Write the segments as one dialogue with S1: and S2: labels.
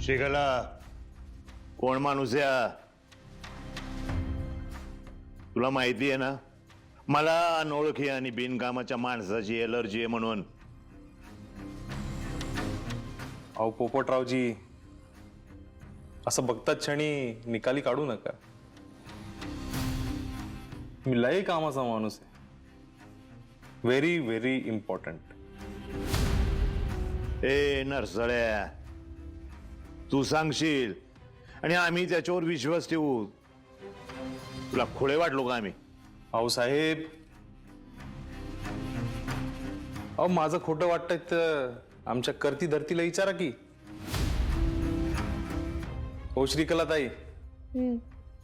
S1: श्रीकला कोण माणूस या तुला माहिती आहे ना मला अनोळखी आणि बिनकामाच्या माणसाची एलर्जी आहे म्हणून.
S2: अहो पोपटरावजी असं बघताच क्षणी निकाली काढू नका. मी लय कामाचा माणूस आहे. Very very important.
S1: ए नरसळ्या तू सांगशील आणि आम्ही त्याच्यावर विश्वास ठेवू. तुला खोळे वाटलो का आम्ही?
S2: अहो साहेब, अहो माझं खोटं वाटतंय तर आमच्या करती धरतीला विचारा की. हो श्रीकलाताई,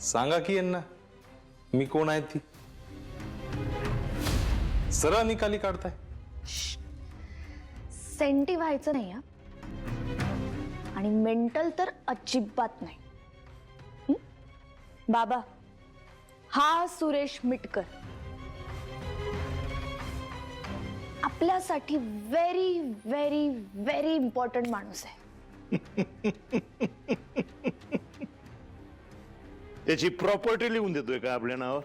S2: सांगा की यांना मी कोण आहे ती. सरळ निकाली काढताय.
S3: सेंटी व्हायचं नाही हा. आणि मेंटल तर अजिबात नाही. बाबा, हा सुरेश मिटकर आपल्यासाठी व्हेरी व्हेरी व्हेरी इम्पॉर्टंट माणूस आहे.
S1: त्याची प्रॉपर्टी लिहून देतोय का आपल्या नावावर?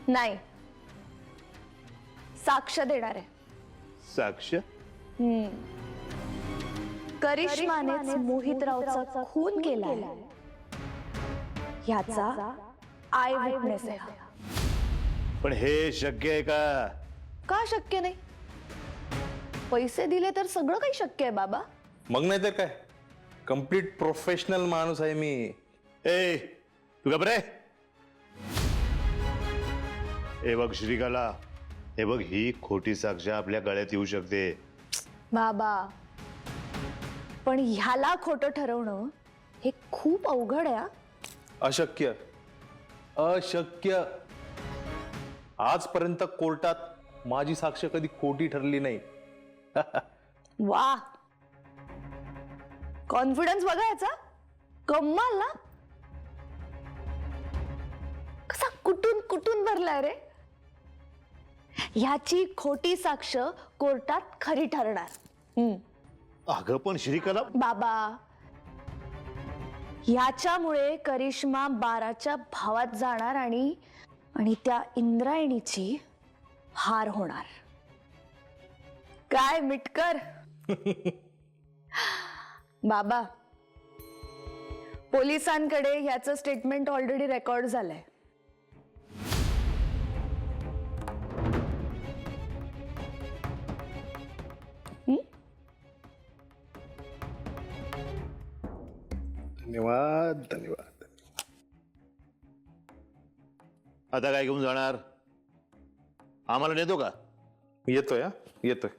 S3: नाही, साक्ष देणार आहे.
S1: साक्ष?
S3: करिश्मानेच मोहितरावचा खून केलाय ह्याचा आय विटनेस आहे हा.
S1: पण हे शक्य आहे का?
S3: का शक्य नाही? पैसे दिले तर सगळं काही शक्य आहे बाबा.
S2: मग नाही तर काय, कम्प्लीट प्रोफेशनल माणूस आहे मी.
S1: ए तू घाबरे? हे बघ श्रीकला, हे बघ ही खोटी साक्ष आपल्या गळ्यात येऊ शकते.
S3: बाबा, पण ह्याला खोटं ठरवणं हे खूप अवघड आहे.
S2: अशक्य, अशक्य. आजपर्यंत कोर्टात माझी साक्ष कधी खोटी ठरली नाही.
S3: वा, कॉन्फिडन्स बघा याचा. कमाल ना. कसा कुठून कुठून भरलाय रे. ह्याची खोटी साक्ष कोर्टात खरी ठरणार.
S1: अगं पण श्रीकला,
S3: बाबा, ह्याच्यामुळे करिश्मा 12च्या भावात जाणार आणि त्या इंद्रायणीची हार होणार. काय मिटकर? बाबा, पोलिसांकडे ह्याचं स्टेटमेंट ऑलरेडी रेकॉर्ड झालंय.
S2: धन्यवाद धन्यवाद.
S1: आता काय घेऊन जाणार? आम्हाला नेतो का?
S2: येतोय हा, येतोय.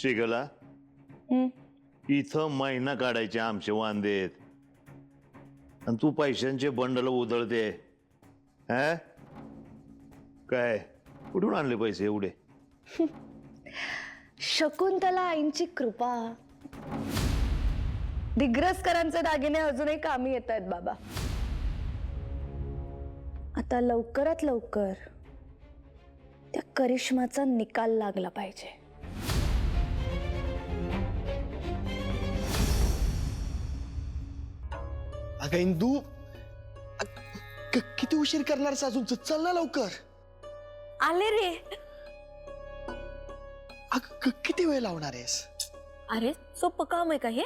S1: श्रीकला, इथं महिना काढायचे आमचे वांदेत आणि तू पैशांचे बंडल उधळते. हा काय, कुठून आणले पैसे एवढे?
S3: शकुंतला आईंची कृपा. दिग्रसकरांचे दागिने अजूनही कामी येत आहेत बाबा. आता लवकरात लवकर त्या करिश्माचा निकाल लागला पाहिजे.
S4: अगं इंदू, किती उशीर करणार अजून? चल ना लवकर.
S5: आले रे.
S4: अगं किती वेळ लावणार आहेस?
S5: अरे सोपं काम आहे का हे?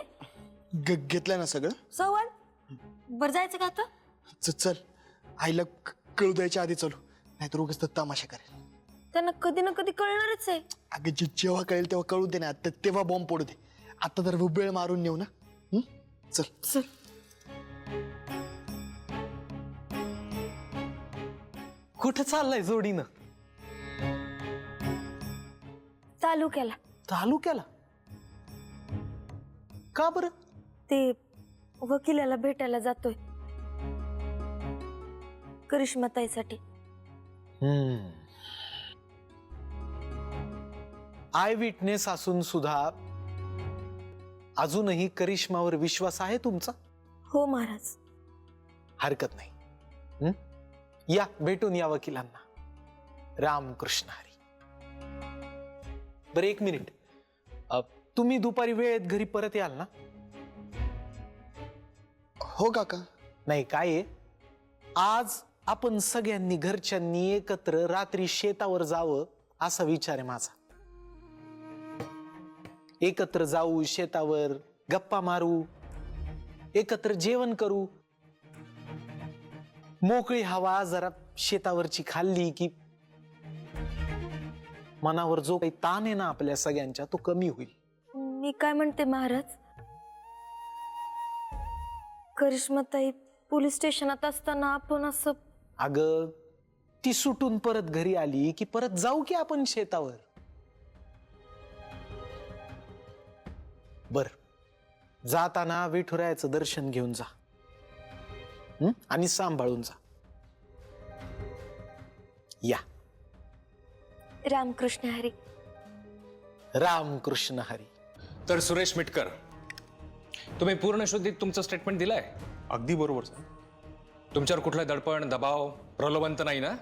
S4: घेतलं ना सगळं?
S5: सवड बर, जायचं का आता?
S4: चल, आईला कळू द्यायच्या आधी चलू, नाहीतर उगाच तर तमाशा करेल.
S5: त्यांना कधी ना कधी कळणारच आहे.
S4: अगं जेव्हा कळेल तेव्हा कळू दे ना, तेव्हा बॉम्ब पडू दे. आता तर वेळ मारून नेऊ ना. चल
S5: चल.
S6: कुठं चाललाय जोडीनं?
S5: तालुक्याला.
S6: तालुक्याला? का बरं?
S5: ते वकिलाला भेटायला जातोय करिश्माताईसाठी.
S6: आय विटनेस असून सुद्धा अजूनही करिश्मावर विश्वास आहे तुमचा?
S5: हो महाराज.
S6: हरकत नाही, या भेटून या वकिलांना. रामकृष्ण हरी. बरं, 1 मिनिट. तुम्ही दुपारी वेळेत घरी परत याल ना?
S4: हो काका.
S6: नाही, काय आहे, आज आपण सगळ्यांनी घरच्यांनी एकत्र रात्री शेतावर जावं असा विचार आहे माझा. एकत्र जाऊ शेतावर, गप्पा मारू, एकत्र जेवण करू. मोकळी हवा जरा शेतावरची खाल्ली की मनावर जो काही ताण आहे ना आपल्या सगळ्यांच्या, तो कमी होईल.
S5: मी काय म्हणते महाराज, करिश्माताई पोलीस स्टेशनात असताना आपण असं.
S6: अगं, ती सुटून परत घरी आली की परत जाऊ की आपण शेतावर. बर, जाताना विठुरायाचं दर्शन घेऊन जा. आणि सांभाळून जा. या.
S5: रामकृष्ण हरी.
S6: रामकृष्ण हरी.
S7: तर सुरेश मिटकर, तुम्ही पूर्ण शुद्धीत तुमचं स्टेटमेंट दिलंय?
S2: अगदी बरोबर साहेब.
S7: तुमच्यावर कुठला दडपण, दबाव, प्रलोभन तर नाही ना?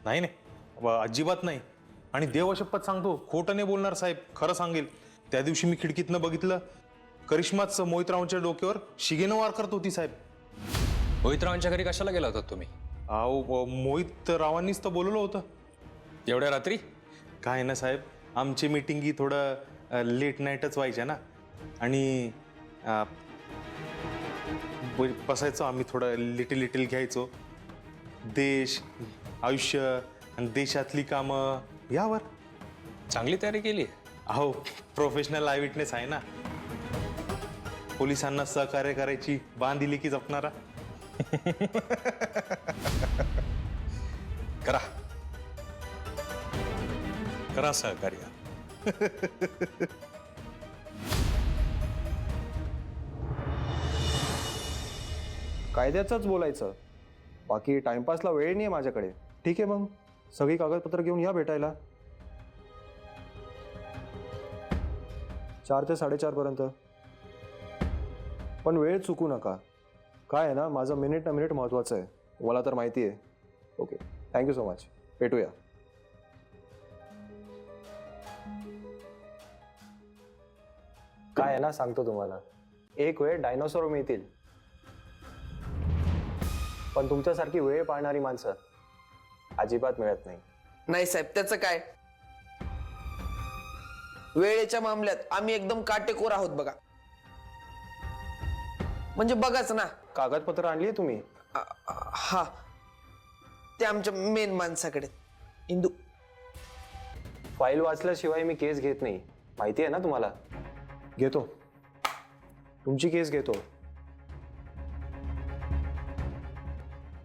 S2: नाही नाही, अजिबात नाही. आणि देवशपथ सांगतो, खोटं नाही बोलणार साहेब, खरं सांगेल. त्या दिवशी मी खिडकीतनं बघितलं, करिश्माच मोहितरावांच्या डोक्यावर शिगेनं वार करत होती साहेब.
S7: मोहितरावांच्या घरी कशाला गेला होता तुम्ही?
S2: अहो, मोहित रावांनीच तर बोलवलं होतं.
S7: एवढ्या रात्री?
S2: काय ना साहेब, आमची मीटिंगी थोडं लेट नाईटच व्हायच्या ना. आणि बसायचो आम्ही, थोडं लिटिल घ्यायचो. देश, आयुष्य आणि देशातली कामं यावर.
S7: चांगली तयारी केली.
S2: अहो, प्रोफेशनल आय विटनेस आहे ना. पोलिसांना सहकार्य करायची बांध दिली की जपणारा.
S7: करा करा सहकार्य.
S8: कायद्याचंच बोलायचं, बाकी टाइमपासला वेळ नाही माझ्याकडे. ठीक आहे, मग सगळी कागदपत्र घेऊन या भेटायला 4 ते 4:30 पर्यंत. पण वेळ चुकू नका. काय आहे ना, माझं मिनिट ना मिनिट महत्त्वाचं आहे, तुम्हाला तर माहिती आहे. Okay, thank you so much. भेटूया. काय आहे ना, सांगतो तुम्हाला, एक वेळ डायनोसॉर मिळतील, पण तुमच्यासारखी वेळ पाळणारी माणसं अजिबात मिळत नाही.
S9: नाही साहेब, त्याचं काय, वेळेच्या मामल्यात आम्ही एकदम काटेकोर आहोत बघा. म्हणजे बघाच ना.
S8: कागदपत्र आणली आहे तुम्ही?
S9: हा, ते आमच्या मेन माणसाकडे. इंदू,
S8: फाईल वाचल्याशिवाय मी केस घेत नाही, माहिती आहे ना तुम्हाला. घेतो, तुमची केस घेतो,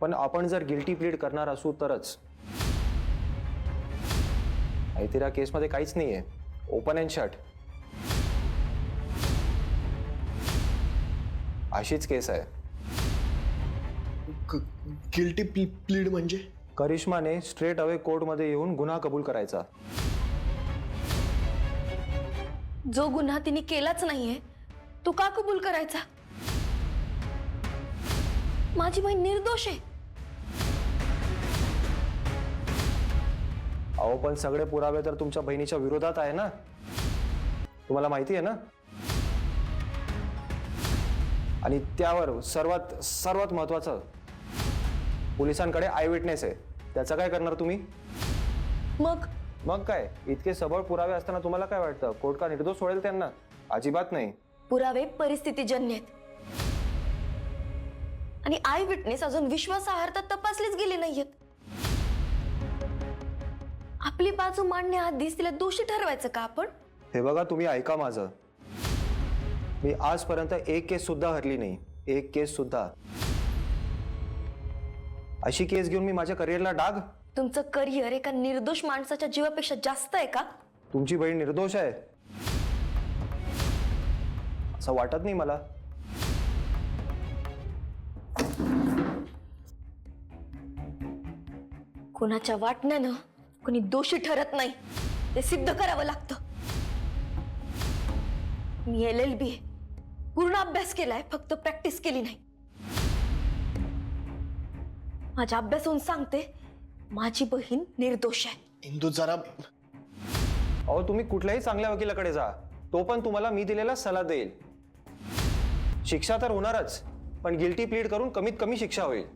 S8: पण आपण जर गिल्टी प्लीड करणार असू तरच. माहिती या केसमध्ये काहीच नाहीये, ओपन अँड शट अशीच केस आहे.
S4: गिल्टी प्लीड म्हणजे?
S8: करिश्माने स्ट्रेट अवे कोर्टमध्ये येऊन गुन्हा कबूल करायचा.
S5: जो गुन्हा तिने केलाच नाहीये तो का कबूल करायचा? माझी बहीण निर्दोष आहे.
S8: अहो, पण सगळे पुरावे तर तुमच्या बहिणीच्या विरोधात आहे ना, तुम्हाला माहिती आहे ना. आणि त्यावर सर्वात महत्वाचं, पोलिसांकडे आय विटनेस आहे. त्याचं काय करणार तुम्ही?
S5: मग
S8: काय, इतके सबळ पुरावे असताना तुम्हाला काय वाटतं कोर्ट का निर्दोष सोडेल त्यांना? अजिबात नाही.
S5: पुरावे परिस्थितीजन्य आहेत आणि आय विटनेस अजून विश्वासार्हता तपासलीच गेली नाहीयेत. आपली बाजू मांडण्याआधीच तिला दोषी ठरवायचं का आपण?
S8: हे बघा, तुम्ही ऐका माझं. मी आजपर्यंत एक केस सुद्धा हरली नाही, एक केस सुद्धा. अशी केस घेऊन मी माझ्या करिअरला डाग?
S5: तुमचं करिअर एका निर्दोष माणसाच्या जीवापेक्षा जास्त आहे का?
S8: तुमची बहीण निर्दोष आहे असं वाटत नाही मला.
S5: कुणाच्या वाटण्यानं कुणी दोषी ठरत नाही, ते सिद्ध करावं लागतं. मी LLB पूर्ण अभ्यास केलाय, फक्त प्रॅक्टिस केली नाही. माझ्या अभ्यासून सांगते, माझी बहीण निर्दोष आहे.
S4: इंदू जरा
S8: अहो तुम्ही कुठल्याही चांगल्या वकिलाकडे जा, तो पण तुम्हाला मी दिलेला सल्ला देईल. शिक्षा तर होणारच, पण गिल्टी प्लीड करून कमीत कमी शिक्षा होईल.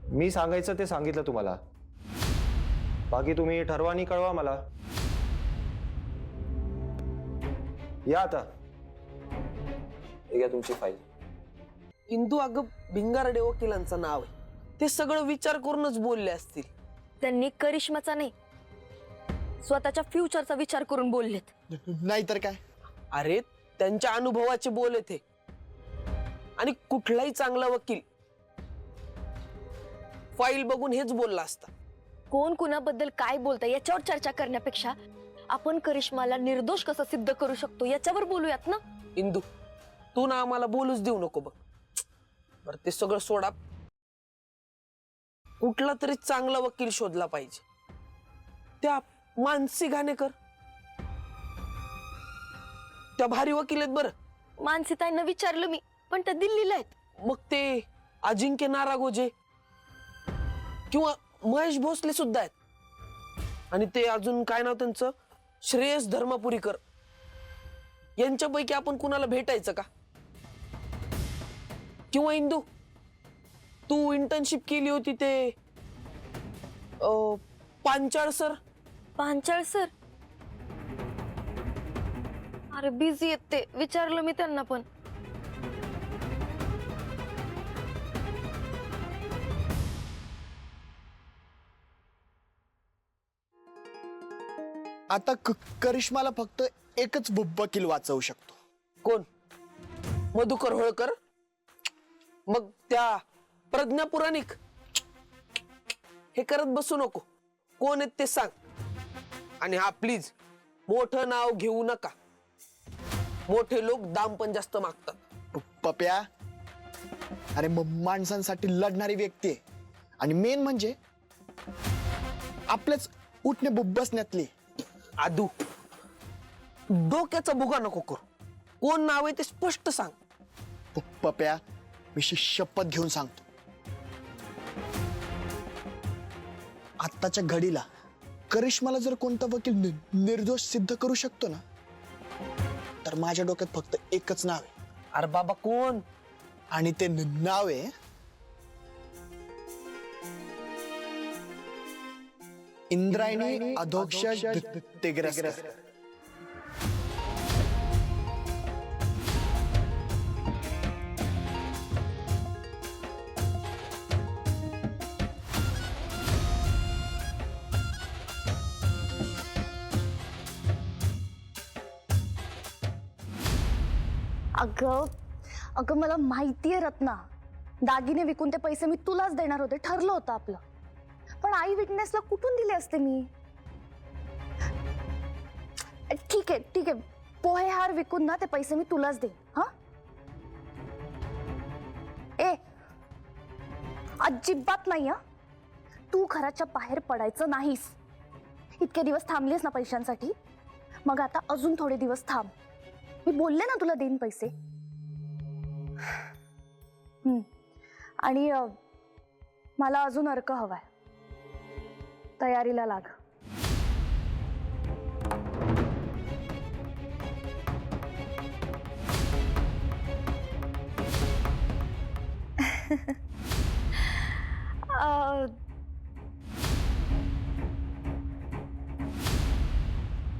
S8: मी सांगायचं ते सांगितलं तुम्हाला, बाकी तुम्ही ठरवा आणि कळवा मला. या आता, हे घ्या तुमची फाईल.
S9: इंदू अगं भिंगारडे वकिलांचं नाव आहे, ते सगळं विचार करूनच बोलले असतील.
S5: त्यांनी करिश्माचा नाही, स्वतःच्या फ्युचरचा विचार करून बोललेत.
S4: नाहीतर काय.
S9: अरे त्यांच्या अनुभवाचे बोल ते, आणि कुठलाही चांगला वकील फाईल बघून हेच बोलला असता.
S5: कोण कुणाबद्दल काय बोलतं याच्यावर चर्चा करण्यापेक्षा आपण करिश्माला निर्दोष कसं सिद्ध करू शकतो याच्यावर बोलूयात ना.
S9: इंदू, तू ना आम्हाला बोलूच देऊ नको बघ. बरं ते सगळं सोडा, कुठला तरी चांगला वकील शोधला पाहिजे. त्या मानसी घाणेकर त्या भारी वकील आहेत बरं.
S5: मानसीताईंना विचारलं मी, पण त्या दिल्लीला आहेत.
S9: मग ते अजिंक्य नारागोजे किंवा महेश भोसले सुद्धा आहेत. आणि ते अजून काय नाव त्यांचं, श्रेयस धर्मपुरीकर. यांच्यापैकी आपण कुणाला भेटायचं का? किंवा इंदू, तू इंटर्नशिप केली होती ते पांचाळ सर.
S5: पांचाळ सर, अरे बिझी आहेत ते, विचारलं मी त्यांना पण.
S4: आता करिश्माला फक्त एकच वकील वाचवू शकतो.
S9: कोण? मधुकर होळकर? मग त्या प्रज्ञा पुराणिक? हे करत बसू नको. कोण आहेत ते सांग. आणि हा प्लीज मोठं नाव घेऊ नका, मोठे लोक दाम पण जास्त मागतात.
S4: पप्या, अरे माणसांसाठी लढणारी व्यक्ती आहे, आणि मेन म्हणजे आपल्याच उठणे बसण्यातली.
S9: आदू, डोक्याचा भुगा नको करू. कोण नाव आहे ते स्पष्ट सांग.
S4: पप्या, मी शपथ घेऊन सांगतो, आत्ताच्या घडीला करिश्माला जर कोणता वकील निर्दोष सिद्ध करू शकतो ना, तर माझ्या डोक्यात फक्त एकच नाव आहे.
S9: अरे बाबा कोण?
S4: आणि ते नाव आहे इंद्रायणी अधोक्षज तिग्रस्कर.
S3: अगं अगं मला माहितीये रत्ना, दागिने विकून ते पैसे मी तुलाच देणार होते, ठरलं होतं आपलं. पण आई विटनेसला कुठून दिले असते मी? ठीक आहे ठीक आहे, पोहे हार विकून ना ते पैसे मी तुलाच दे. हा ए, अजिबात नाही हा, तू घराच्या बाहेर पडायचं नाहीस. इतके दिवस थांबलीस ना पैशांसाठी, मग आता अजून थोडे दिवस थांब. मी बोलले ना तुला देईन पैसे. आणि मला अजून अर्क हवाय, तयारीला लाग.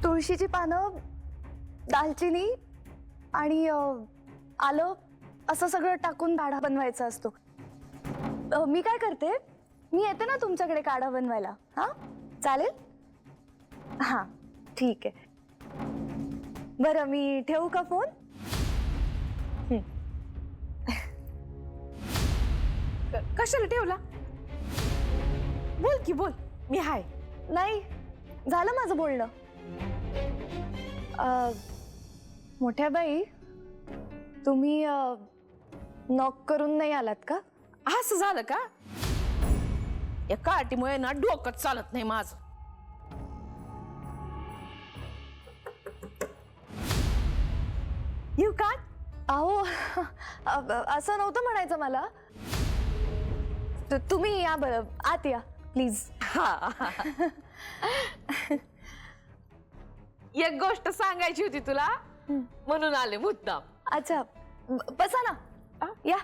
S3: तुळशीची पानं, दालचिनी आणि आलं असं सगळं टाकून काढा बनवायचा असतो. मी काय करते, मी येते ना तुमच्याकडे काढा बनवायला. हा चालेल? हा ठीक आहे. बरं मी ठेवू का फोन?
S10: कशाला ठेवला? बोल की बोल, मी हाय.
S3: नाही, झालं माझं बोलणं. मोठ्या बाई, तुम्ही नॉक करून नाही आलात का?
S10: असं झालं का? एका अटीमुळे ना डोकंच चालत नाही माझं.
S3: येऊ का? अहो असं नव्हतं म्हणायचं मला. तुम्ही या बरं, आत या प्लीज.
S10: एक गोष्ट सांगायची होती तुला म्हणून आले मुद्दाम.
S3: अच्छा, बसा ना. या.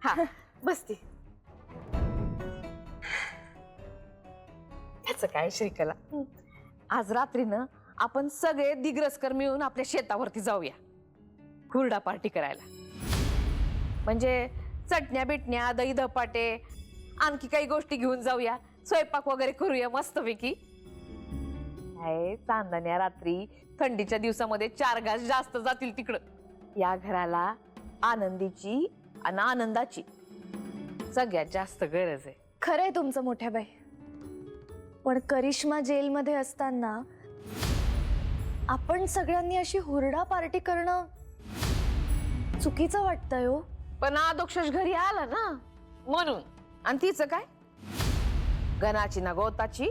S10: हा बसती. त्याच काय श्रीकला, आज रात्रीनं आपण सगळे दिग्रसकर मिळून आपल्या शेतावरती जाऊया हुरडा पार्टी करायला. म्हणजे चटण्या बिटण्या, दही धपाटे, आणखी काही गोष्टी घेऊन जाऊया, स्वयंपाक वगैरे करूया मस्तपैकी. काय चांदण्या रात्री थंडीच्या दिवसामध्ये 4 घास जास्त जातील तिकडं. या घराला आनंदीची आणि आनंदाची सगळ्यात जास्त गरज आहे.
S3: खरंय तुमचं मोठ्या बाई, पण करिश्मा जेलमध्ये असताना आपण सगळ्यांनी अशी हुरडा पार्टी करणं चुकीचं वाटतंय हो.
S10: पण आदोक्षश घरी आला ना म्हणून. आणि तिचं काय, गणाची ना गोताची,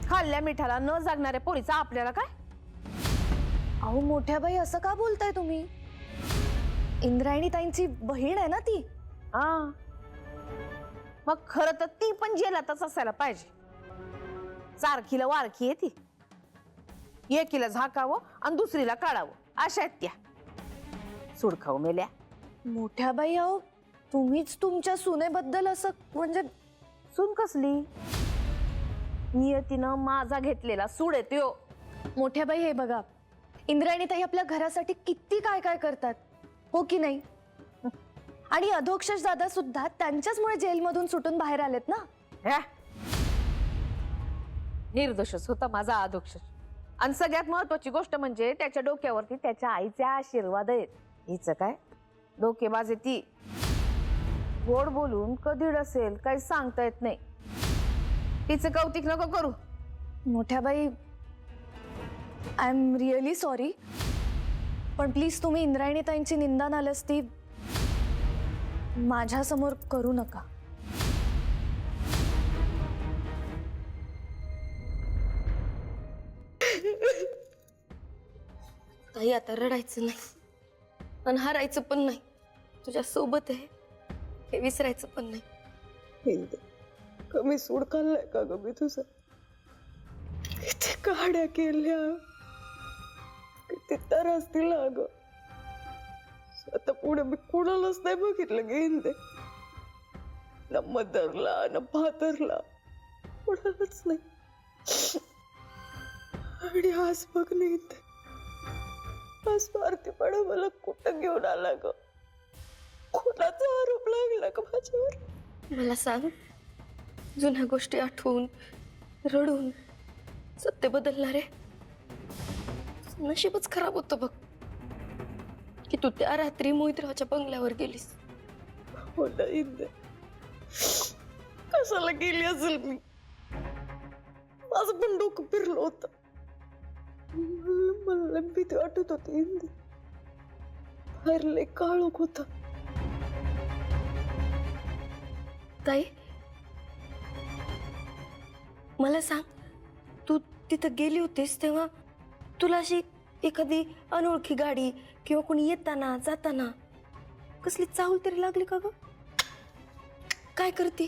S10: खाल्ल्या मिठाला न जागणाऱ्या पोरीचा आपल्याला काय.
S3: अहो मोठ्या बाई, असं का बोलताय तुम्ही? इंद्रायणी ताईंची बहीण आहे ना ती.
S10: हा, मग खरं तर ती पण जेलातच असायला पाहिजे. सारखीला वारखी आहे ती. एकीला झाकावं आणि दुसरीला काढावं, अशा आहेत त्या. सुडखाऊ मेल्या.
S3: मोठ्या बाई, अहो तुम्हीच तुमच्या सुनेबद्दल असं म्हणजे.
S10: सून कसली, नियतीनं माझा घेतलेला सूड येतो.
S3: मोठ्या बाई हे बघा, इंद्रायणी ताई आपल्या घरासाठी किती काय काय करतात, हो की नाही? आणि अधोक्षज दादा सुद्धा त्यांच्याचमुळे जेलमधून सुटून बाहेर आलेत ना.
S10: ह्या? निर्दोषच होता माझा अधोक्षज. आणि सगळ्यात महत्वाची गोष्ट म्हणजे त्याच्या डोक्यावरती त्याच्या आईचे आशीर्वाद आहेत. हिचं काय डोकेबाज आहे ती. गोड बोलून कधी असेल काही सांगता येत नाही. तिचं कौतिक नको करू.
S3: मोठ्या बाई, आय एम रिअली सॉरी, पण प्लीज तुम्ही इंद्रायणी ताईंची निंदा नालस ती माझ्यासमोर करू नका.
S5: काही आता रडायचं नाही आणि हारायचं पण नाही. तुझ्या सोबत आहे हे विसरायचं पण नाही.
S9: कमी सूड खाल्लाय का ग मी तुझं? किती काड्या केल्या, किती त्रास दिला ग. आता पुढे मी कुणालाच नाही बघितलं घेईन ते. ना मदरला ना फादरला, कुणालाच नाही. आणि आज बघ नाही ते, आज स्वार्थीपणा मला कुठं घेऊन आला ग. कुणाचा आरोप लागला का माझ्यावर?
S5: मला सांग, जुन्या गोष्टी आठवून रडून सत्य बदलणारे नशीबच खराब होतं बघ की तू त्या रात्री मोहितरावच्या बंगल्यावर गेलीस.
S9: हो नाही, कशाला गेली असेल मी? माझं पण डोकं फिरलं होतं. मला भीती वाटत होती. बाहेर लय काळोख होता.
S5: ताई, मला सांग, तू तिथं गेली होतीस तेव्हा तुला अशी एखादी अनोळखी गाडी किंवा कोणी येताना जाताना कसली चाहूल तरी लागली का ग? काय करते?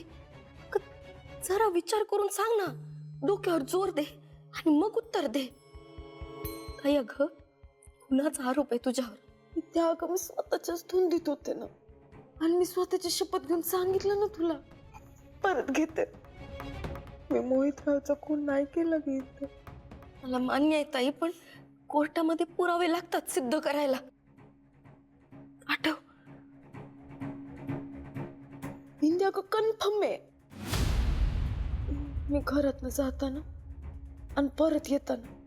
S5: जरा विचार करून सांग ना. डोक्यावर जोर दे आणि मग उत्तर दे. काय अगं, कुणाचा आरोप आहे तुझ्यावर?
S9: त्या अगं मी स्वतःच्याच धुंदीत होते ना, आणि मी स्वतःची शपथ घेऊन सांगितलं ना तुला. परत घेते, मी मोहितरावचा खून नाही केला घेते.
S5: मला मान्य आहे ताई, पण कोर्टामध्ये पुरावे लागतात सिद्ध करायला. आठव.
S9: इंडिया का कन्फर्म आहे. मी घरातनं जाताना आणि परत येताना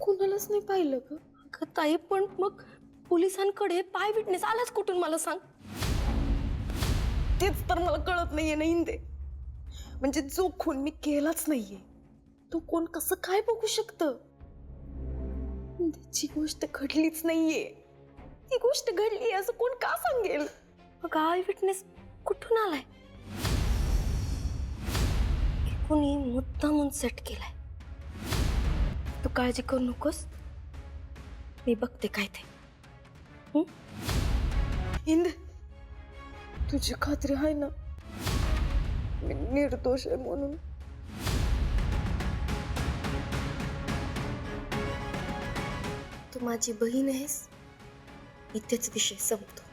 S9: कुणालाच नाही पाहिलं ग.
S5: अगं ताई, पण मग पोलिसांकडे पाय विटनेस आलाच कुठून मला सांग.
S9: तेच तर मला कळत नाहीये ना इंदे. म्हणजे जो खून मी केलाच नाहीये तो कोण कसं काय बघू शकतं? त्याची गोष्ट घडलीच नाहीये. ती गोष्ट घडली असं कोण का सांगेल?
S5: मग आय विटनेस कुठून आलाय? कुणी मुद्दामून सेट केलाय. तू काळजी करू नकोस, मी बघते काय ते.
S9: इंद,
S5: तुझी खात्री आहे ना मी निर्दोष आहे म्हणून? तू माझी बहीण आहेस, इथेच विषय संपतो.